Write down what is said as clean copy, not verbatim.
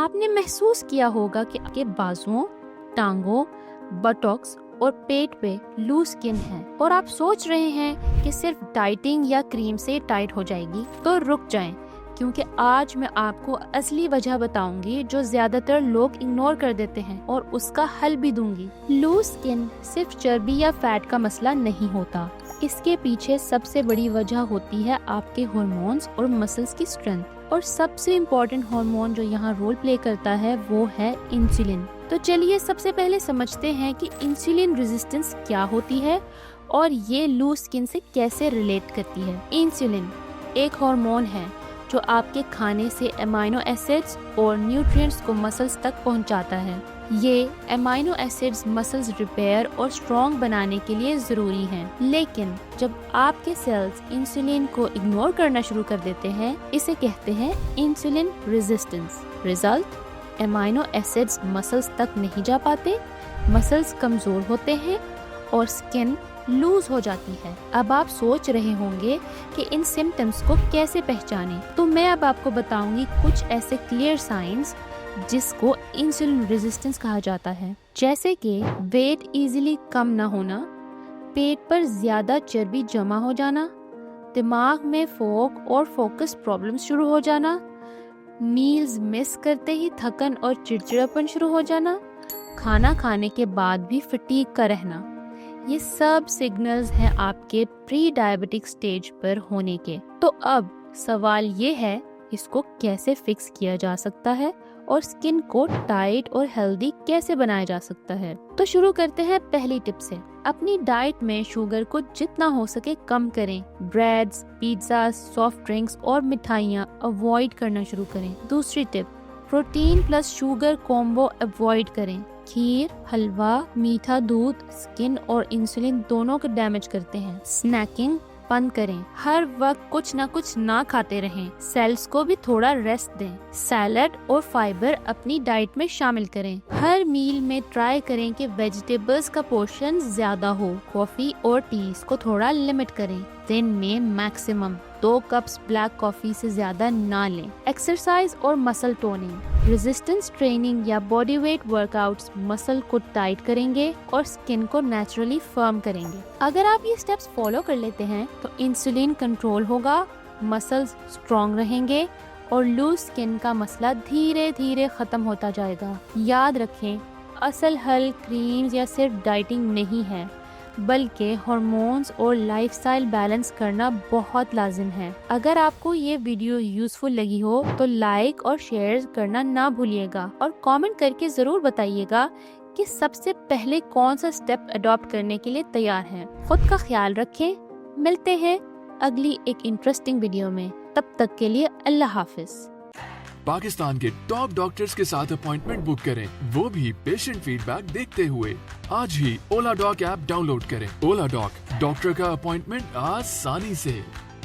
आपने महसूस किया होगा कि आपके बाजुओं, टांगों, बटॉक्स और पेट पे लूज स्किन है और आप सोच रहे हैं कि सिर्फ डाइटिंग या क्रीम से टाइट हो जाएगी। तो रुक जाएं, क्योंकि आज मैं आपको असली वजह बताऊंगी जो ज्यादातर लोग इग्नोर कर देते हैं और उसका हल भी दूंगी। लूज स्किन सिर्फ चर्बी या फैट का मसला नहीं होता, इसके पीछे सबसे बड़ी वजह होती है आपके हार्मोन्स और मसल्स की स्ट्रेंथ। और सबसे इम्पोर्टेंट हार्मोन जो यहाँ रोल प्ले करता है वो है इंसुलिन। तो चलिए सबसे पहले समझते हैं कि इंसुलिन रेजिस्टेंस क्या होती है और ये लूज स्किन से कैसे रिलेट करती है। इंसुलिन एक हार्मोन है जो आपके खाने से अमाइनो एसिड्स और न्यूट्रिएंट्स को मसल्स तक पहुंचाता है। ये अमाइनो एसिड्स मसल्स रिपेयर और स्ट्रॉन्ग बनाने के लिए जरूरी हैं। लेकिन जब आपके सेल्स इंसुलिन को इग्नोर करना शुरू कर देते हैं, इसे कहते हैं insulin resistance. Result, amino acids muscles तक नहीं जा पाते, मसल्स कमजोर होते हैं और स्किन लूज हो जाती है। अब आप सोच रहे होंगे कि इन सिम्टम्स को कैसे पहचानें, तो मैं अब आपको बताऊंगी कुछ ऐसे क्लियर साइंस जिसको इंसुलिन रेजिस्टेंस कहा जाता है। जैसे कि वेट इजीली कम ना होना, पेट पर ज्यादा चर्बी जमा हो जाना, दिमाग में फोक और फोकस प्रॉब्लम्स शुरू हो जाना, मील्स मिस करते ही थकन और चिड़चिड़ापन शुरू हो जाना, खाना खाने के बाद भी फटीग का रहना। ये सब सिग्नल्स हैं आपके प्री डायबिटिक स्टेज पर होने के। तो अब सवाल ये है, इसको कैसे फिक्स किया जा सकता है और स्किन को टाइट और हेल्दी कैसे बनाया जा सकता है। तो शुरू करते हैं पहली टिप से। अपनी डाइट में शुगर को जितना हो सके कम करें। ब्रेड्स, पिज्जा, सॉफ्ट ड्रिंक्स और मिठाइयाँ अवॉइड करना शुरू करें। दूसरी tip, protein plus sugar combo avoid करें। खीर, हलवा, मीठा दूध स्किन और इंसुलिन दोनों को डैमेज करते हैं। स्नैकिंग बंद करें, हर वक्त कुछ ना कुछ ना खाते रहें। सेल्स को भी थोड़ा रेस्ट दें। सैलड और फाइबर अपनी डाइट में शामिल करें। हर मील में ट्राई करें कि वेजिटेबल्स का पोर्शन ज्यादा हो। कॉफी और टी को थोड़ा लिमिट करें। दिन में मैक्सिमम 2 कप्स ब्लैक कॉफी से ज्यादा ना लें। एक्सरसाइज और मसल टोनिंग, रेजिस्टेंस ट्रेनिंग या बॉडी वेट वर्कआउट्स मसल को टाइट करेंगे और स्किन को नेचुरली फर्म करेंगे। अगर आप ये स्टेप्स फॉलो कर लेते हैं तो इंसुलिन कंट्रोल होगा, मसल्स स्ट्रॉन्ग रहेंगे और लूज स्किन का मसला धीरे धीरे खत्म होता जाएगा। याद रखें, असल हल क्रीम्स या सिर्फ डाइटिंग नहीं है, बल्कि हार्मोन्स और लाइफस्टाइल बैलेंस करना बहुत लाजिम है। अगर आपको ये वीडियो यूजफुल लगी हो तो लाइक और शेयर करना ना भूलिएगा और कमेंट करके जरूर बताइएगा कि सबसे पहले कौन सा स्टेप अडॉप्ट करने के लिए तैयार हैं। खुद का ख्याल रखें। मिलते हैं अगली एक इंटरेस्टिंग वीडियो में। तब तक के लिए अल्लाह हाफिज। पाकिस्तान के टॉप डॉक्टर्स के साथ अपॉइंटमेंट बुक करें, वो भी पेशेंट फीडबैक देखते हुए। आज ही ओला डॉक ऐप डाउनलोड करें। ओला डॉक, डॉक्टर का अपॉइंटमेंट आसानी से।